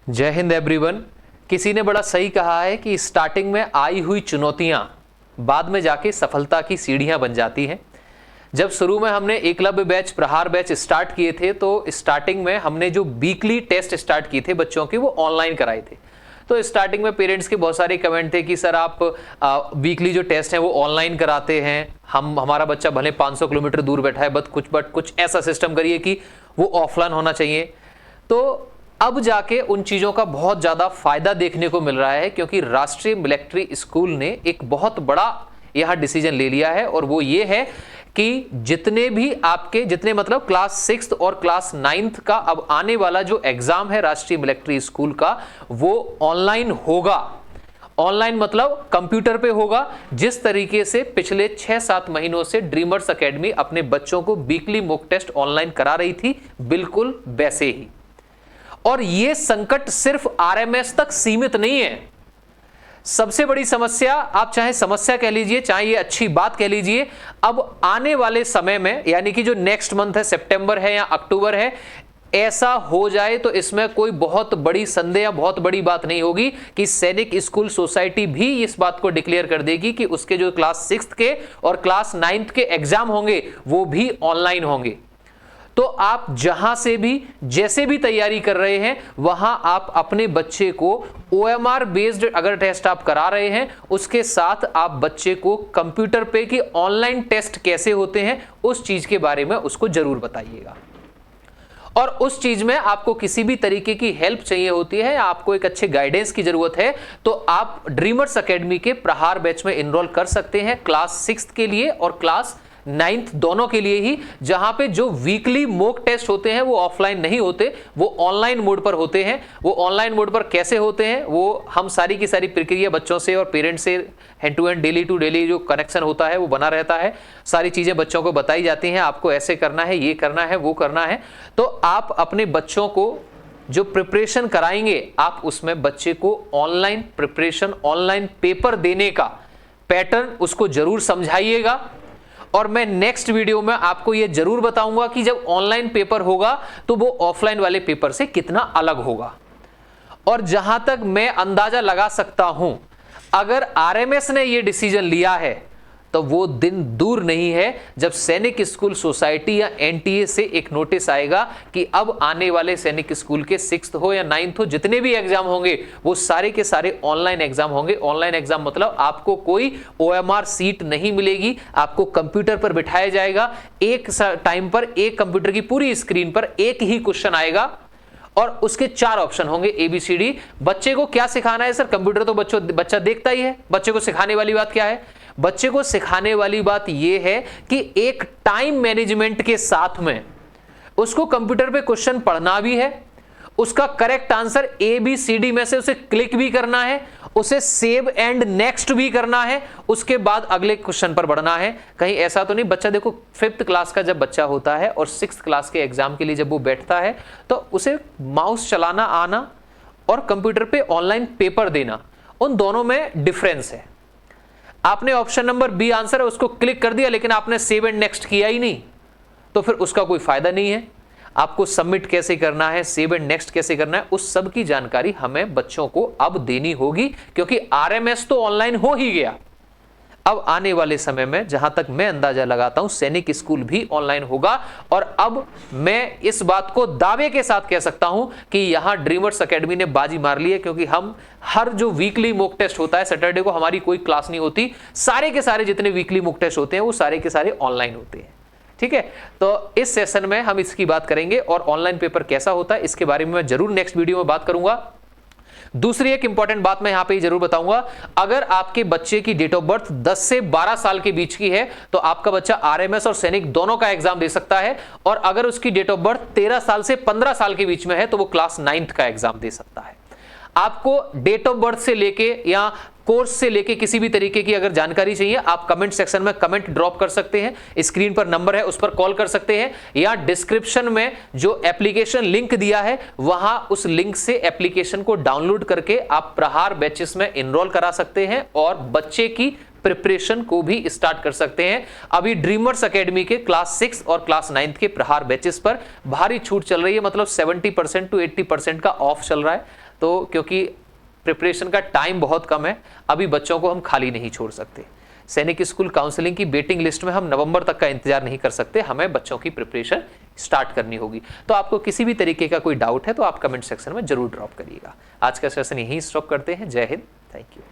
जय हिंद एवरीवन। किसी ने बड़ा सही कहा है कि स्टार्टिंग में आई हुई चुनौतियां बाद में जाके सफलता की सीढ़ियां बन जाती हैं। जब शुरू में हमने एकलव्य बैच, प्रहार बैच स्टार्ट किए थे तो स्टार्टिंग में हमने जो वीकली टेस्ट स्टार्ट किए थे बच्चों के, वो ऑनलाइन कराए थे। तो स्टार्टिंग में पेरेंट्स के बहुत सारे कमेंट थे कि सर आप वीकली जो टेस्ट हैं वो ऑनलाइन कराते हैं, हमारा बच्चा भले 500 किलोमीटर दूर बैठा है, बट कुछ ऐसा सिस्टम करिए कि वो ऑफलाइन होना चाहिए। तो अब जाके उन चीजों का बहुत ज्यादा फायदा देखने को मिल रहा है, क्योंकि राष्ट्रीय मिलिट्री स्कूल ने एक बहुत बड़ा यह डिसीजन ले लिया है, और वो ये है कि जितने मतलब क्लास 6 और क्लास 9 का अब आने वाला जो एग्जाम है राष्ट्रीय मिलिट्री स्कूल का, वो ऑनलाइन होगा। ऑनलाइन मतलब कंप्यूटर पे होगा। जिस तरीके से पिछले 6-7 महीनों से ड्रीमर्स एकेडमी अपने बच्चों को वीकली मॉक टेस्ट ऑनलाइन करा रही थी, बिल्कुल वैसे ही। और यह संकट सिर्फ आरएमएस तक सीमित नहीं है। सबसे बड़ी समस्या, आप चाहे समस्या कह लीजिए, चाहे ये अच्छी बात कह लीजिए, अब आने वाले समय में, यानी कि जो नेक्स्ट मंथ है, सितंबर है या अक्टूबर है, ऐसा हो जाए तो इसमें कोई बहुत बड़ी संदेह या बहुत बड़ी बात नहीं होगी कि सैनिक स्कूल सोसाइटी भी इस बात को डिक्लेयर कर देगी कि उसके जो क्लास 6 के और क्लास 9 के एग्जाम होंगे वो भी ऑनलाइन होंगे। तो आप जहां से भी, जैसे भी तैयारी कर रहे हैं, वहां आप अपने बच्चे को ओएमआर बेस्ड अगर टेस्ट आप करा रहे हैं, उसके साथ आप बच्चे को कंप्यूटर पे कि ऑनलाइन टेस्ट कैसे होते हैं उस चीज के बारे में उसको जरूर बताइएगा। और उस चीज में आपको किसी भी तरीके की हेल्प चाहिए होती है, आपको एक अच्छे गाइडेंस की जरूरत है, तो आप ड्रीमर्स एकेडमी के प्रहार बैच में इनरोल कर सकते हैं, क्लास 6 के लिए और क्लास 9 दोनों के लिए ही, जहां पे जो वीकली मॉक टेस्ट होते हैं वो ऑफलाइन नहीं होते, वो ऑनलाइन मोड पर होते हैं। वो ऑनलाइन मोड पर कैसे होते हैं, वो हम सारी की सारी प्रक्रिया बच्चों से और पेरेंट्स से hand to hand, daily to daily जो कनेक्शन होता है वो बना रहता है। सारी चीजें बच्चों को बताई जाती हैं, आपको ऐसे करना है, ये करना है, वो करना है। तो आप अपने बच्चों को जो प्रिपरेशन कराएंगे, आप उसमें बच्चे को ऑनलाइन प्रिपरेशन, ऑनलाइन पेपर देने का पैटर्न उसको जरूर समझाइएगा। और मैं नेक्स्ट वीडियो में आपको यह जरूर बताऊंगा कि जब ऑनलाइन पेपर होगा तो वो ऑफलाइन वाले पेपर से कितना अलग होगा। और जहां तक मैं अंदाजा लगा सकता हूं, अगर आरएमएस ने यह डिसीजन लिया है तो वो दिन दूर नहीं है जब सैनिक स्कूल सोसाइटी या एनटीए से एक नोटिस आएगा कि अब आने वाले सैनिक स्कूल के 6th हो या 9th हो, जितने भी एग्जाम होंगे वो सारे के सारे ऑनलाइन एग्जाम होंगे। ऑनलाइन एग्जाम मतलब आपको कोई ओएमआर सीट नहीं मिलेगी, आपको कंप्यूटर पर बिठाया जाएगा। एक टाइम पर एक कंप्यूटर की पूरी स्क्रीन पर एक ही क्वेश्चन आएगा और उसके 4 ऑप्शन होंगे, ABCD। बच्चे को क्या सिखाना है? सर कंप्यूटर तो बच्चा देखता ही है। बच्चे को सिखाने वाली बात क्या है? बच्चे को सिखाने वाली बात यह है कि एक टाइम मैनेजमेंट के साथ में उसको कंप्यूटर पे क्वेश्चन पढ़ना भी है, उसका करेक्ट आंसर ABCD में से उसे क्लिक भी करना है, उसे सेव एंड नेक्स्ट भी करना है, उसके बाद अगले क्वेश्चन पर बढ़ना है। कहीं ऐसा तो नहीं, बच्चा देखो 5th क्लास का जब बच्चा होता है और 6th क्लास के एग्जाम के लिए जब वो बैठता है तो उसे माउस चलाना आना और कंप्यूटर पे ऑनलाइन पेपर देना, उन दोनों में डिफरेंस है। आपने ऑप्शन नंबर बी आंसर है उसको क्लिक कर दिया, लेकिन आपने सेव एंड नेक्स्ट किया ही नहीं, तो फिर उसका कोई फायदा नहीं है। आपको सबमिट कैसे करना है, सेव एंड नेक्स्ट कैसे करना है, उस सब की जानकारी हमें बच्चों को अब देनी होगी, क्योंकि आरएमएस तो ऑनलाइन हो ही गया। अब आने वाले समय में जहां तक मैं अंदाजा लगाता हूं, सैनिक स्कूल भी ऑनलाइन होगा। और अब मैं इस बात को दावे के साथ कह सकता हूं कि यहां ड्रीमर्स एकेडमी ने बाजी मार ली है, क्योंकि हम हर जो वीकली मॉक टेस्ट होता है, सैटरडे को हमारी कोई क्लास नहीं होती, सारे के सारे जितने वीकली मॉक टेस्ट होते हैं वो सारे के सारे ऑनलाइन होते हैं। ठीक है, तो इस सेशन में हम इसकी बात करेंगे और ऑनलाइन पेपर कैसा होता है इसके बारे में मैं जरूर नेक्स्ट वीडियो में बात करूंगा। दूसरी एक इंपॉर्टेंट बात मैं यहां पे जरूर बताऊंगा, अगर आपके बच्चे की डेट ऑफ बर्थ 10 से 12 साल के बीच की है तो आपका बच्चा आरएमएस और सैनिक दोनों का एग्जाम दे सकता है, और अगर उसकी डेट ऑफ बर्थ 13 साल से 15 साल के बीच में है तो वो क्लास 9th का एग्जाम दे सकता है। आपको डेट ऑफ बर्थ से लेके या कोर्स से लेके किसी भी तरीके की अगर जानकारी चाहिए, आप कमेंट सेक्शन में कमेंट ड्रॉप कर सकते हैं, स्क्रीन पर नंबर है उस पर कॉल कर सकते हैं, या डिस्क्रिप्शन में जो एप्लीकेशन लिंक दिया है वहां उस लिंक से एप्लीकेशन को डाउनलोड करके आप प्रहार बैचेस में एनरोल करा सकते हैं और बच्चे की प्रिपरेशन को भी स्टार्ट कर सकते हैं। अभी ड्रीमर्स एकेडमी के क्लास 6 और क्लास 9 के प्रहार बैचेस पर भारी छूट चल रही है, मतलब 70% to 80% का ऑफ चल रहा है। तो क्योंकि प्रिपरेशन का टाइम बहुत कम है, अभी बच्चों को हम खाली नहीं छोड़ सकते। सैनिक स्कूल काउंसलिंग की वेटिंग लिस्ट में हम नवंबर तक का इंतजार नहीं कर सकते, हमें बच्चों की प्रिपरेशन स्टार्ट करनी होगी। तो आपको किसी भी तरीके का कोई डाउट है तो आप कमेंट सेक्शन में जरूर ड्रॉप करिएगा। आज का सेशन यहीं स्टॉप करते हैं। जय हिंद, थैंक यू।